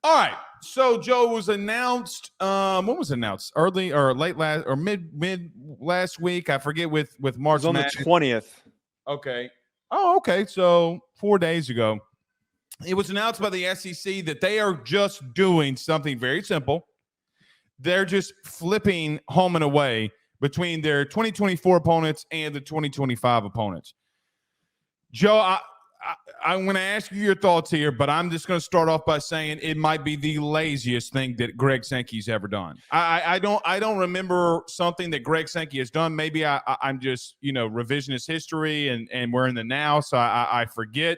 All right. So Joe was announced. When was it announced? Early or late last or mid last week? I forget. With It was March on the Madness. 20th. Okay. Oh, okay. So 4 days ago, it was announced by the SEC that they are just doing something very simple. They're just flipping home and away between their 2024 opponents and the 2025 opponents. Joe, I'm going to ask you your thoughts here, but I'm just going to start off by saying it might be the laziest thing that Greg Sankey's ever done. I don't remember something that Greg Sankey has done. Maybe I'm just revisionist history and we're in the now, so I forget.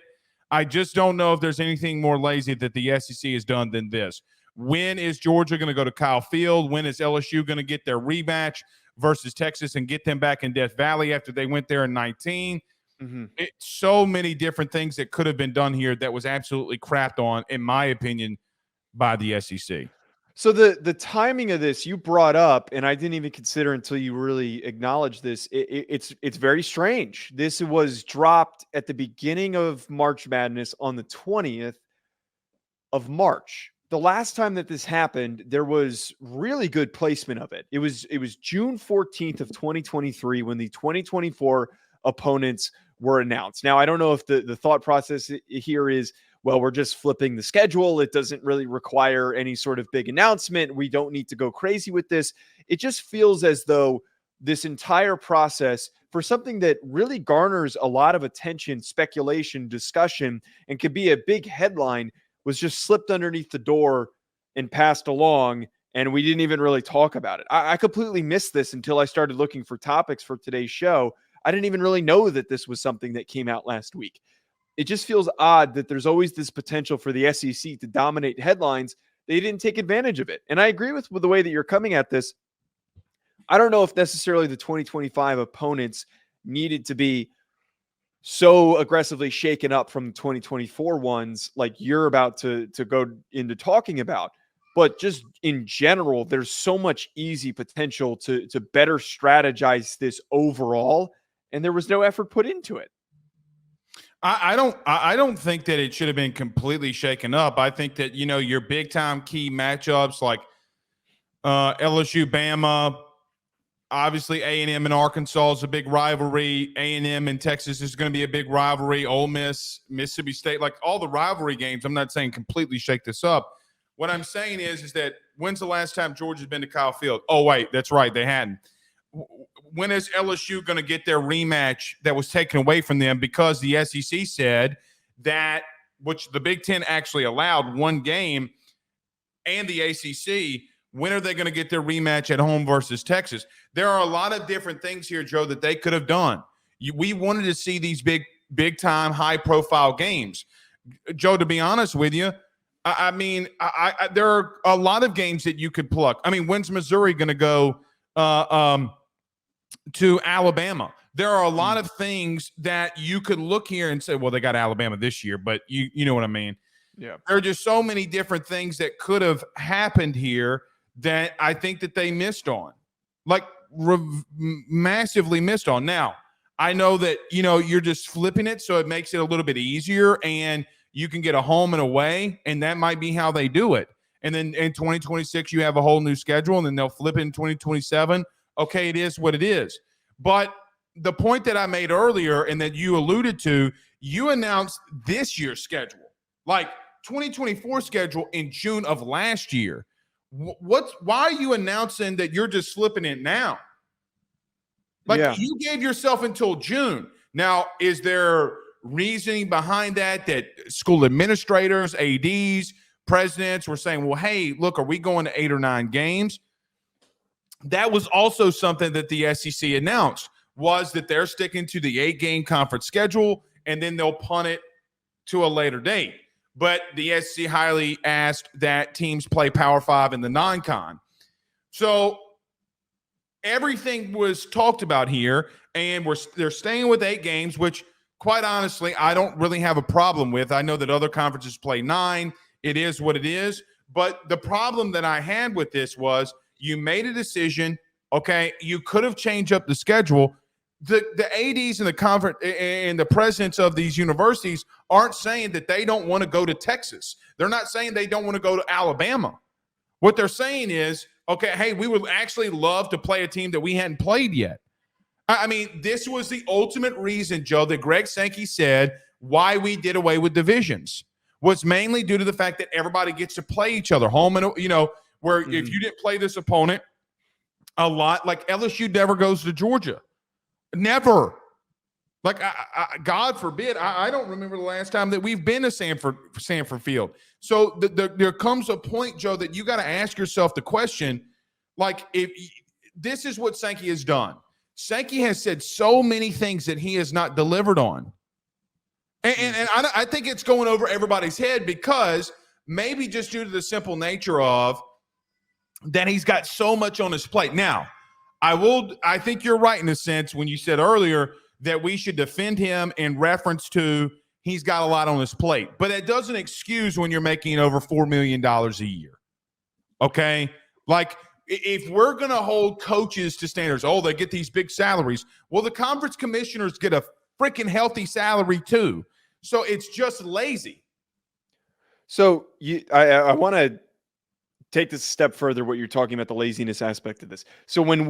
I just don't know if there's anything more lazy that the SEC has done than this. When is Georgia going to go to Kyle Field? When is LSU going to get their rematch versus Texas and get them back in Death Valley after they went there in 19? Mm-hmm. It's so many different things that could have been done here that was absolutely crapped on, in my opinion, by the SEC. So the timing of this you brought up, and I didn't even consider until you really acknowledged this. It's very strange. This was dropped at the beginning of March Madness on the 20th of March. The last time that this happened, there was really good placement of it. It was June 14th of 2023 when the 2024 opponents were announced. Now, I don't know if the thought process here is, well, we're just flipping the schedule. It doesn't really require any sort of big announcement. We don't need to go crazy with this. It just feels as though this entire process, for something that really garners a lot of attention, speculation, discussion, and could be a big headline, was just slipped underneath the door and passed along, and we didn't even really talk about it. I completely missed this until I started looking for topics for today's show. I didn't even really know that this was something that came out last week. It just feels odd that there's always this potential for the SEC to dominate headlines. They didn't take advantage of it. And I agree with the way that you're coming at this. I don't know if necessarily the 2025 opponents needed to be so aggressively shaken up from the 2024 ones like you're about to go into talking about. But just in general, there's so much easy potential to better strategize this overall, and there was no effort put into it. I don't think that it should have been completely shaken up. I think that your big time key matchups like LSU, Bama, obviously A&M and Arkansas is a big rivalry. A&M and Texas is going to be a big rivalry. Ole Miss, Mississippi State, like all the rivalry games. I'm not saying completely shake this up. What I'm saying is that when's the last time Georgia's been to Kyle Field? Oh, wait, that's right. They hadn't. When is LSU going to get their rematch that was taken away from them because the SEC said that, which the Big Ten actually allowed one game, and the ACC, when are they going to get their rematch at home versus Texas? There are a lot of different things here, Joe, that they could have done. We wanted to see these big time, high profile games. Joe, to be honest with you, I mean, there are a lot of games that you could pluck. I mean, when's Missouri going to go to Alabama? There are a lot of things that you could look here and say, well, they got Alabama this year, but you know what I mean? Yeah. There are just so many different things that could have happened here that I think that they missed on, like massively missed on. Now, I know that, you're just flipping it, so it makes it a little bit easier, and you can get a home and away, and that might be how they do it. And then in 2026, you have a whole new schedule, and then they'll flip it in 2027. Okay, it is what it is. But the point that I made earlier and that you alluded to, you announced this year's schedule, like 2024 schedule in June of last year. Why are you announcing that you're just flipping it now? Like, you gave yourself until June. Now, is there reasoning behind that school administrators, ADs, presidents were saying, well, hey, look, are we going to 8 or 9 games? That was also something that the SEC announced, was that they're sticking to the 8-game conference schedule, and then they'll punt it to a later date. But the SEC highly asked that teams play Power 5 in the non-con. So everything was talked about here, and they're staying with 8 games, which, quite honestly, I don't really have a problem with. I know that other conferences play 9. It is what it is. But the problem that I had with this was you made a decision. Okay, you could have changed up the schedule. the ADs and the conference and the presidents of these universities aren't saying that they don't want to go to Texas. They're not saying they don't want to go to Alabama. What they're saying is, okay, hey, we would actually love to play a team that we hadn't played yet. I mean, this was the ultimate reason, Joe, that Greg Sankey said why we did away with divisions was mainly due to the fact that everybody gets to play each other home and, where if you didn't play this opponent a lot, like LSU never goes to Georgia. Never. Like, God forbid, I don't remember the last time that we've been to Sanford Field. So there comes a point, Joe, that you got to ask yourself the question, like, if this is what Sankey has done. Sankey has said so many things that he has not delivered on. And I think it's going over everybody's head because maybe just due to the simple nature of that he's got so much on his plate. Now, I think you're right in a sense when you said earlier that we should defend him in reference to he's got a lot on his plate. But that doesn't excuse when you're making over $4 million a year. Okay? Like, if we're going to hold coaches to standards, they get these big salaries. Well, the conference commissioners get a freaking healthy salary too. So it's just lazy. So I want to take this a step further, what you're talking about, the laziness aspect of this. So when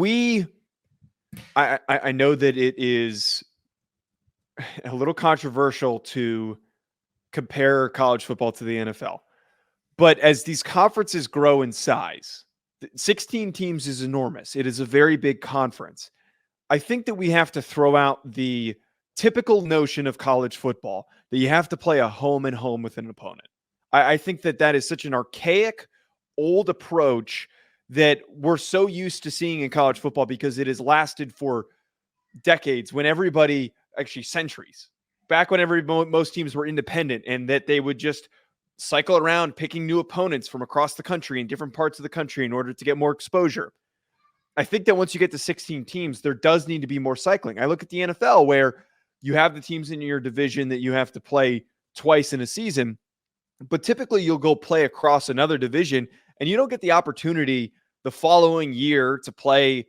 I know that it is a little controversial to compare college football to the NFL, but as these conferences grow in size, 16 teams is enormous. It is a very big conference. I think that we have to throw out the typical notion of college football that you have to play a home and home with an opponent. I think that is such an archaic, old approach that we're so used to seeing in college football because it has lasted for decades when everybody, actually centuries, back when most teams were independent and that they would just cycle around picking new opponents from across the country in different parts of the country in order to get more exposure. I think that once you get to 16 teams, there does need to be more cycling. I look at the NFL where you have the teams in your division that you have to play twice in a season, but typically you'll go play across another division and you don't get the opportunity the following year to play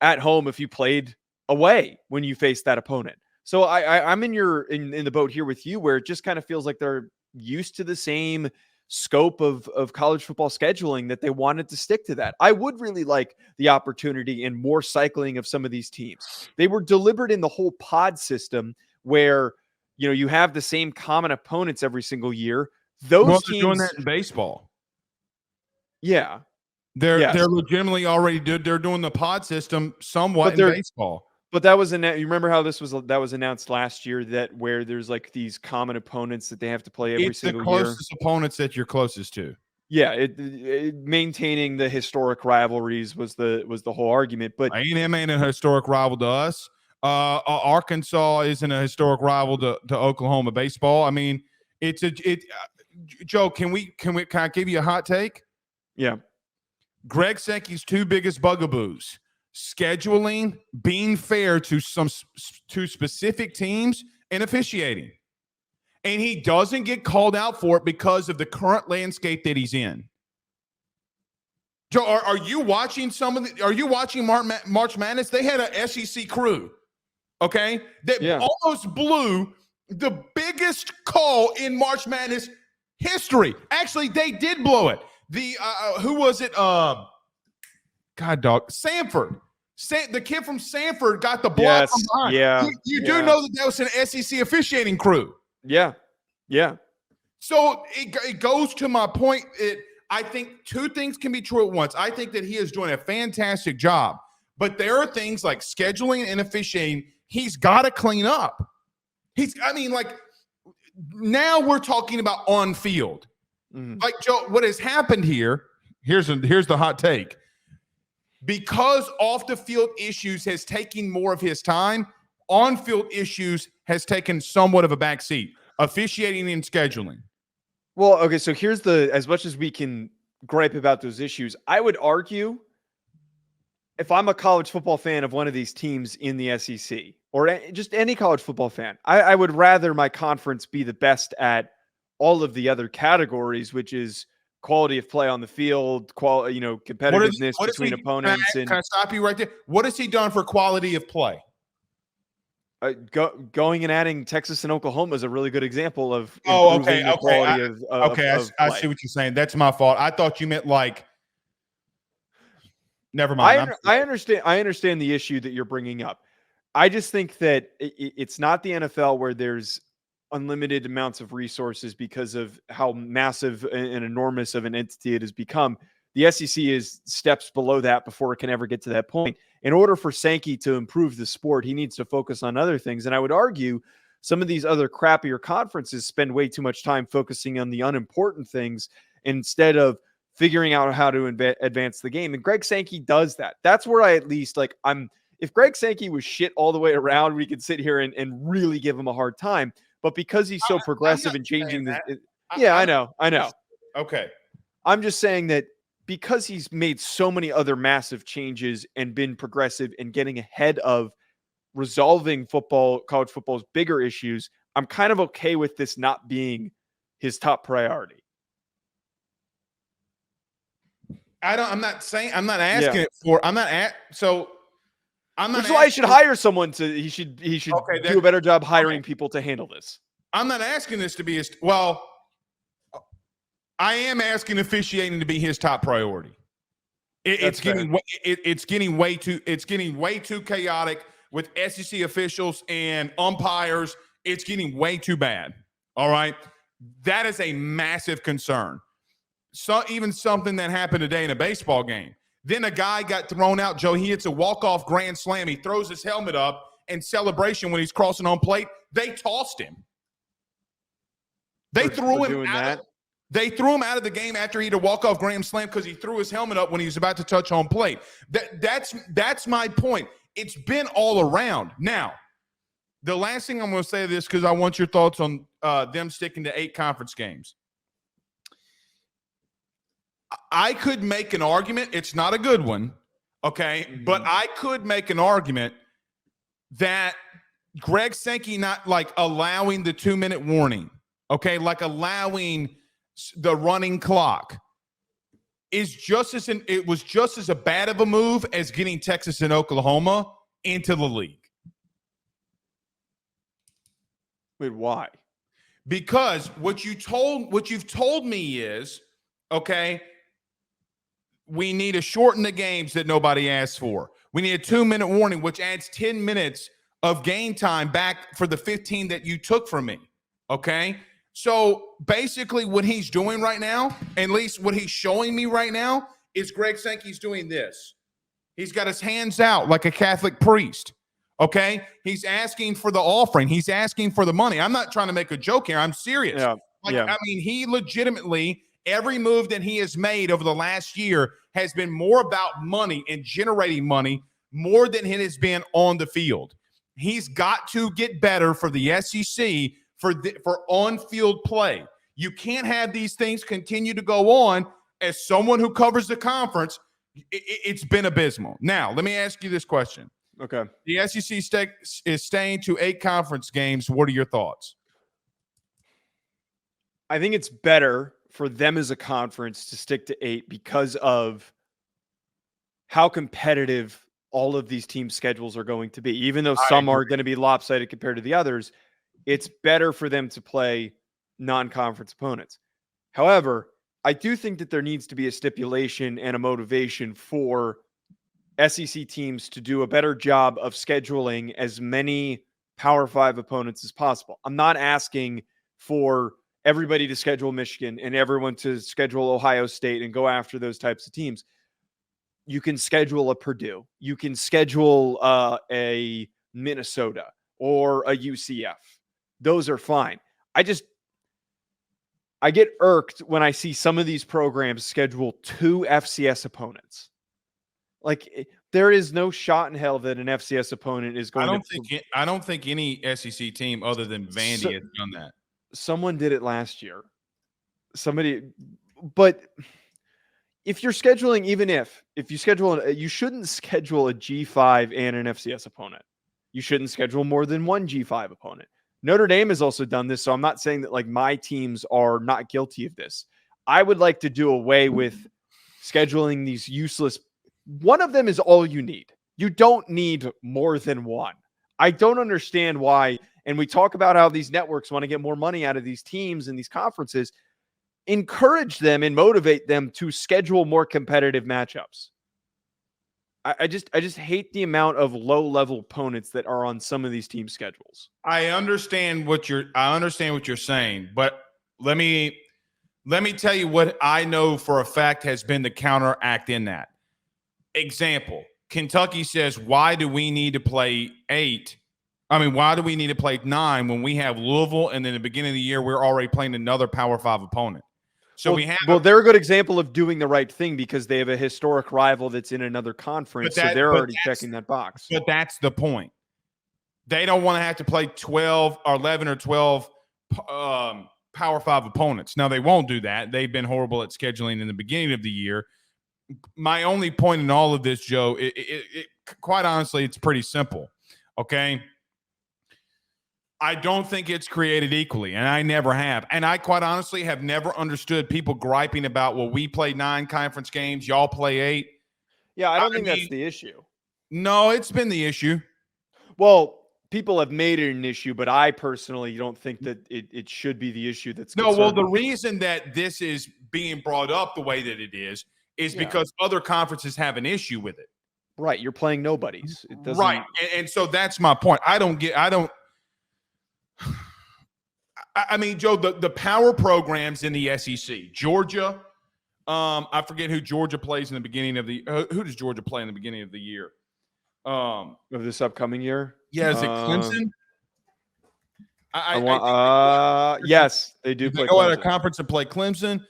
at home if you played away when you face that opponent. So I'm in the boat here with you where it just kind of feels like they're used to the same scope of college football scheduling that they wanted to stick to that. I would really like the opportunity and more cycling of some of these teams. They were deliberate in the whole pod system where, you have the same common opponents every single year. Those teams doing that in baseball. Yeah. They're legitimately already they're doing the pod system somewhat in baseball. But that was you remember how that was announced last year that where there's like these common opponents that they have to play every single year. It's the closest opponents that you're closest to. Yeah, it maintaining the historic rivalries was the whole argument. But A&M ain't a historic rival to us. Arkansas isn't a historic rival to Oklahoma baseball. I mean, Joe, can I give you a hot take? Yeah. Greg Sankey's two biggest bugaboos: scheduling, being fair to specific teams, and officiating. And he doesn't get called out for it because of the current landscape that he's in. Joe, are you watching are you watching March Madness? They had an SEC crew, okay, that almost blew the biggest call in March Madness history. Actually, they did blow it. Who was it? Sanford. The kid from Sanford got the block from behind. Yeah. You do know that was an SEC officiating crew. Yeah. Yeah. So it goes to my point. I think two things can be true at once. I think that he is doing a fantastic job, but there are things like scheduling and officiating he's got to clean up. Now we're talking about on field. Mm-hmm. Like, Joe, what has happened here, here's the hot take. Because off the field issues has taken more of his time, on field issues has taken somewhat of a backseat. Officiating and scheduling. Well, okay, so here's as much as we can gripe about those issues, I would argue if I'm a college football fan of one of these teams in the SEC or just any college football fan, I would rather my conference be the best at all of the other categories, which is quality of play on the field, competitiveness between opponents. Can I stop you right there? What has he done for quality of play? Going and adding Texas and Oklahoma is a really good example of Oh, improving the quality of I play. see what you're saying. That's my fault. I thought you meant like. Never mind. I understand. I understand the issue that you're bringing up. I just think that it's not the NFL where there's unlimited amounts of resources because of how massive and enormous of an entity it has become. The SEC is steps below that before it can ever get to that point. In order for Sankey to improve the sport, he needs to focus on other things. And I would argue some of these other crappier conferences spend way too much time focusing on the unimportant things instead of figuring out how to advance the game. And Greg Sankey does that. That's where I at least if Greg Sankey was shit all the way around, we could sit here and really give him a hard time. But because he's so progressive and changing this, I know. Okay. I'm just saying that because he's made so many other massive changes and been progressive and getting ahead of resolving college football's bigger issues, I'm kind of okay with this not being his top priority. I'm not asking it for. I'm not at. So I'm not. Which is why he should hire someone he should do a better job hiring people to handle this. I'm not asking this to be well. I am asking officiating to be his top priority. It's getting way too chaotic with SEC officials and umpires. It's getting way too bad. All right, that is a massive concern. So even something that happened today in a baseball game. Then a guy got thrown out, Joe. He hits a walk-off grand slam. He throws his helmet up in celebration when he's crossing home plate. They tossed him. They threw him out. They threw him out of the game after he had a walk-off grand slam because he threw his helmet up when he was about to touch home plate. That's my point. It's been all around. Now, the last thing I'm going to say this because I want your thoughts on them sticking to 8 conference games. I could make an argument. It's not a good one, okay? Mm-hmm. But I could make an argument that Greg Sankey not allowing the 2-minute warning, okay, allowing the running clock is it was just as bad of a move as getting Texas and Oklahoma into the league. Wait, why? Because what you've told me is, okay, we need to shorten the games that nobody asked for. We need a 2-minute warning, which adds 10 minutes of game time back for the 15 that you took from me. Okay? So basically what he's doing right now, at least what he's showing me right now, is Greg Sankey's doing this. He's got his hands out like a Catholic priest. Okay? He's asking for the offering. He's asking for the money. I'm not trying to make a joke here. I'm serious. Yeah. I mean, he legitimately, every move that he has made over the last year has been more about money and generating money more than it has been on the field. He's got to get better for the SEC for on-field play. You can't have these things continue to go on. As someone who covers the conference, it's been abysmal. Now, let me ask you this question. Okay. The SEC is staying to 8 conference games. What are your thoughts? I think it's better for them as a conference to stick to 8 because of how competitive all of these team schedules are going to be. Even though some are going to be lopsided compared to the others, it's better for them to play non-conference opponents. However, I do think that there needs to be a stipulation and a motivation for SEC teams to do a better job of scheduling as many Power 5 opponents as possible. I'm not asking for everybody to schedule Michigan and everyone to schedule Ohio State and go after those types of teams. You can schedule a Purdue. You can schedule a Minnesota or a UCF. Those are fine. I get irked when I see some of these programs schedule 2 FCS opponents. There is no shot in hell that an FCS opponent is going I don't think any SEC team other than Vandy has done that. Someone did it last year. But if you're scheduling, if you schedule, you shouldn't schedule a G5 and an FCS opponent. You shouldn't schedule more than one G5 opponent. Notre Dame has also done this, so I'm not saying that my teams are not guilty of this. I would like to do away with scheduling these useless. One of them is all you need. You don't need more than one. I don't understand why. And we talk about how these networks want to get more money out of these teams and these conferences. Encourage them and motivate them to schedule more competitive matchups. I just hate the amount of low-level opponents that are on some of these team schedules. I understand what you're saying, but let me tell you what I know for a fact has been the counteract in that. Example, Kentucky says, why do we need to play 8? I mean, why do we need to play 9 when we have Louisville and then at the beginning of the year we're already playing another Power 5 opponent? So they're a good example of doing the right thing because they have a historic rival that's in another conference, so they're already checking that box. But that's the point. They don't want to have to play 12 or 11 or 12 Power 5 opponents. Now, they won't do that. They've been horrible at scheduling in the beginning of the year. My only point in all of this, Joe, quite honestly, it's pretty simple, okay? I don't think it's created equally, and I never have. And I quite honestly have never understood people griping about, well, we play 9 conference games, y'all play 8. Yeah, I don't think that's the issue. No, it's been the issue. Well, people have made it an issue, but I personally don't think that it should be the issue that's no. Well, the reason that this is being brought up the way that it is because other conferences have an issue with it. Right, you're playing nobodies. It doesn't... Right, and so that's my point. I mean, Joe, the power programs in the SEC, Georgia. I forget who Georgia plays in the beginning of the. Who does Georgia play in the beginning of the year? Of this upcoming year? Yeah, is it Clemson? Yes, they do. They go out of conference and play Clemson.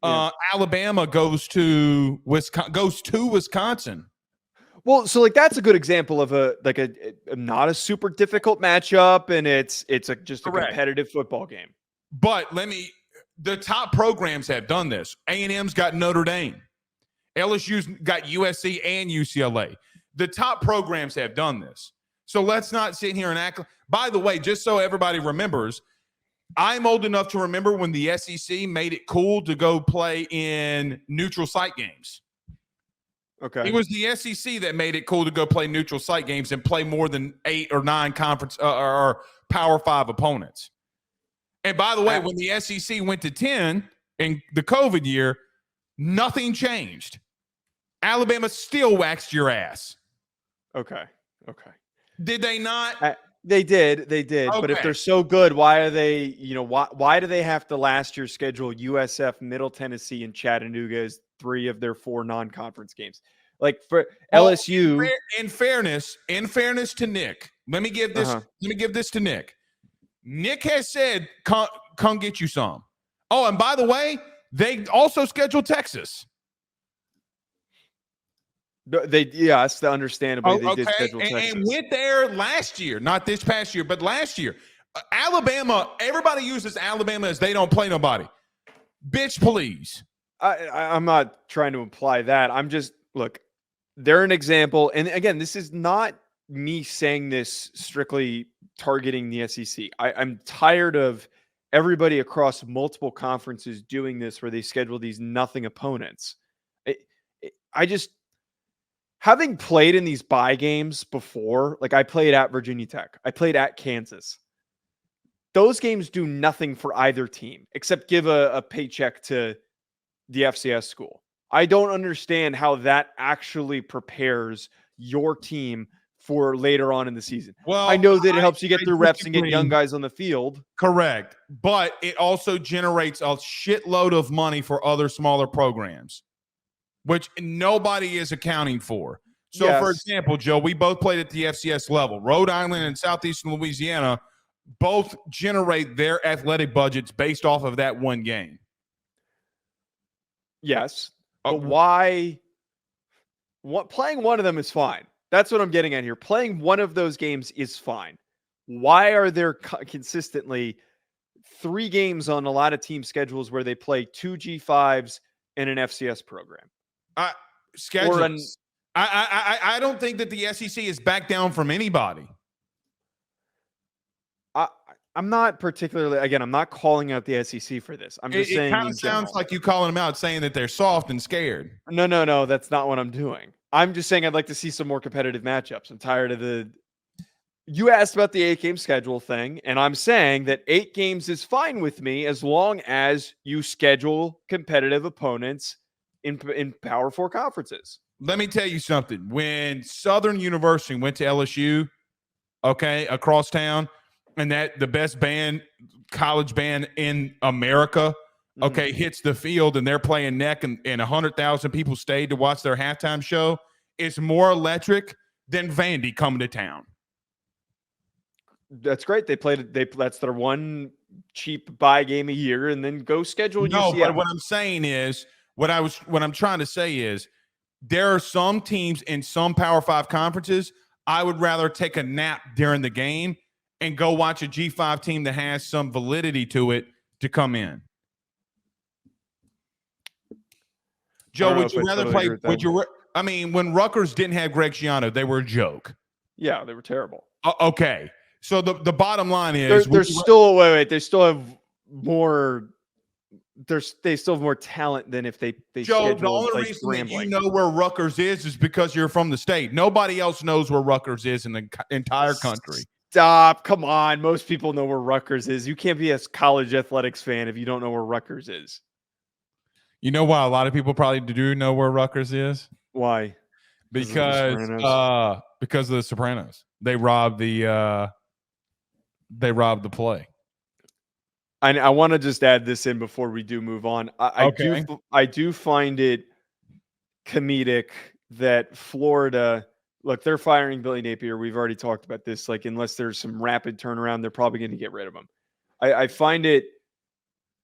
Yeah. Alabama goes to Wisconsin. Well, so like that's a good example of a not a super difficult matchup, and it's just a competitive football game. But the top programs have done this. A&M's got Notre Dame. LSU's got USC and UCLA. The top programs have done this. So let's not sit here and act. By the way, just so everybody remembers, I'm old enough to remember when the SEC made it cool to go play in neutral site games. Okay. It was the SEC that made it cool to go play neutral site games and play more than 8 or 9 conference or Power 5 opponents. And by the way, when the SEC went to 10 in the COVID year, nothing changed. Alabama still waxed your ass. Okay. Did they not? They did. Okay. But if they're so good, why are they, why do they have to last year schedule USF, Middle Tennessee, and Chattanooga as 3 of their 4 non-conference games? Like for LSU. In fairness to Nick, let me give this to Nick. Nick has said, come get you some. Oh, and by the way, they also scheduled Texas. Yes, understandably, they did schedule Texas. And went there last year, not this past year, but last year. Alabama, everybody uses Alabama as they don't play nobody. Bitch, please. I'm not trying to imply that. I'm just, look, they're an example. And again, this is not me saying this strictly targeting the SEC. I'm tired of everybody across multiple conferences doing this where they schedule these nothing opponents. Having played in these bye games before, like I played at Virginia Tech, I played at Kansas. Those games do nothing for either team except give a paycheck to the FCS school. I don't understand how that actually prepares your team for later on in the season. Well, I know that it helps you get through reps and get young guys on the field. Correct. But it also generates a shitload of money for other smaller programs, which nobody is accounting for. So, For example, Joe, we both played at the FCS level. Rhode Island and Southeastern Louisiana both generate their athletic budgets based off of that one game. Yes. But why? Playing one of them is fine. That's what I'm getting at here. Playing one of those games is fine. Why are there consistently 3 games on a lot of team schedules where they play 2 G5s and an FCS program? Schedules. I don't think that the SEC is back down from anybody. I'm not particularly, again, I'm not calling out the SEC for this. I'm just saying. It kind of sounds like you calling them out, saying that they're soft and scared. No. That's not what I'm doing. I'm just saying I'd like to see some more competitive matchups. I'm tired of You asked about the 8-game schedule thing, and I'm saying that 8 games is fine with me as long as you schedule competitive opponents in Power 4 conferences. Let me tell you something. When Southern University went to LSU, okay, across town, and that the best college band in America, okay, hits the field and they're playing neck and 100,000 people stayed to watch their halftime show, it's more electric than Vandy coming to town. That's great. That's their one cheap buy game a year, and then go schedule No, UCF. but what I'm saying is, what I'm trying to say is, there are some teams in some Power 5 conferences I would rather take a nap during the game and go watch a G5 team that has some validity to it to come in. Joe, would you rather play? I mean, when Rutgers didn't have Greg Schiano, they were a joke. Yeah, they were terrible. Okay, so the bottom line is they still have more. They still have more talent than if they Joe, the only reason that you know where Rutgers is because you're from the state. Nobody else knows where Rutgers is in the entire country. Stop. Come on. Most people know where Rutgers is. You can't be a college athletics fan if you don't know where Rutgers is. You know why a lot of people probably do know where Rutgers is? Why? Because of the Sopranos. They robbed the play. I want to just add this in before we do move on. I do find it comedic that Florida, look, they're firing Billy Napier. We've already talked about this. Like, unless there's some rapid turnaround, they're probably going to get rid of him. I find it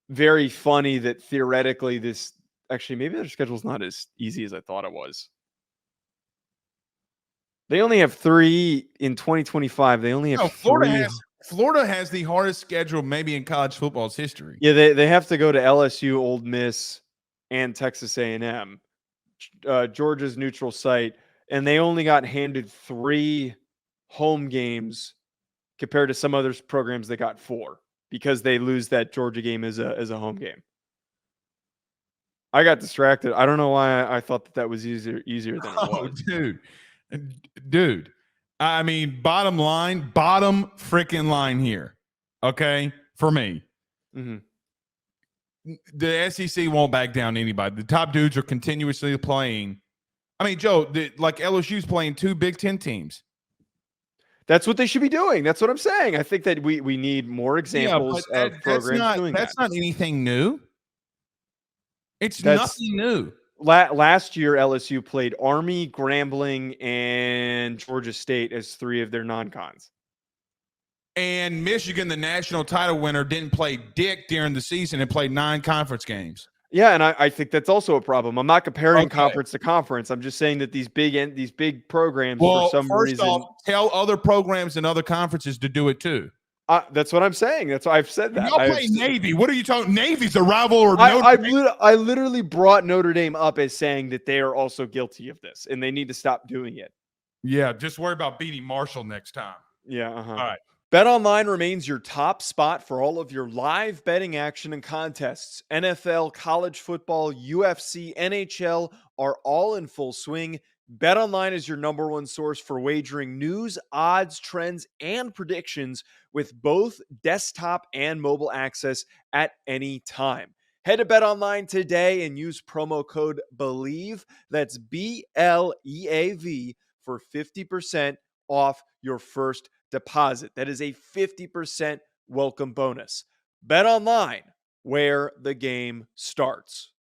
very funny that theoretically maybe their schedule's not as easy as I thought it was. They only have 3 in 2025. They only have Florida has the hardest schedule maybe in college football's history. Yeah, they have to go to LSU, Ole Miss, and Texas A&M, Georgia's neutral site, and they only got handed 3 home games compared to some other programs that got 4 because they lose that Georgia game as a home game. I got distracted. I don't know why I thought that was easier than it was. Dude. I mean, bottom freaking line here, okay, for me. Mm-hmm. The SEC won't back down anybody. The top dudes are continuously playing. I mean, Joe, like LSU's playing 2 Big Ten teams. That's what they should be doing. That's what I'm saying. I think that we need more examples of programs doing that. That's not anything new. It's nothing new. Last year, LSU played Army, Grambling, and Georgia State as 3 of their non-cons. And Michigan, the national title winner, didn't play dick during the season and played 9 conference games. Yeah, and I think that's also a problem. I'm not comparing conference to conference. I'm just saying that these big programs, for some reason, off, tell other programs and other conferences to do it too. That's what I'm saying. That's why I've said that. Y'all play Navy. What are you talking? Navy's a rival or I literally brought Notre Dame up as saying that they are also guilty of this and they need to stop doing it. Yeah, just worry about beating Marshall next time. Yeah. All right. BetOnline remains your top spot for all of your live betting action and contests. NFL, college football, UFC, NHL are all in full swing. BetOnline is your number one source for wagering news, odds, trends, and predictions with both desktop and mobile access at any time. Head to BetOnline today and use promo code BELIEVE, that's BLEAV, for 50% off your first deposit. That is a 50% welcome bonus. BetOnline, where the game starts.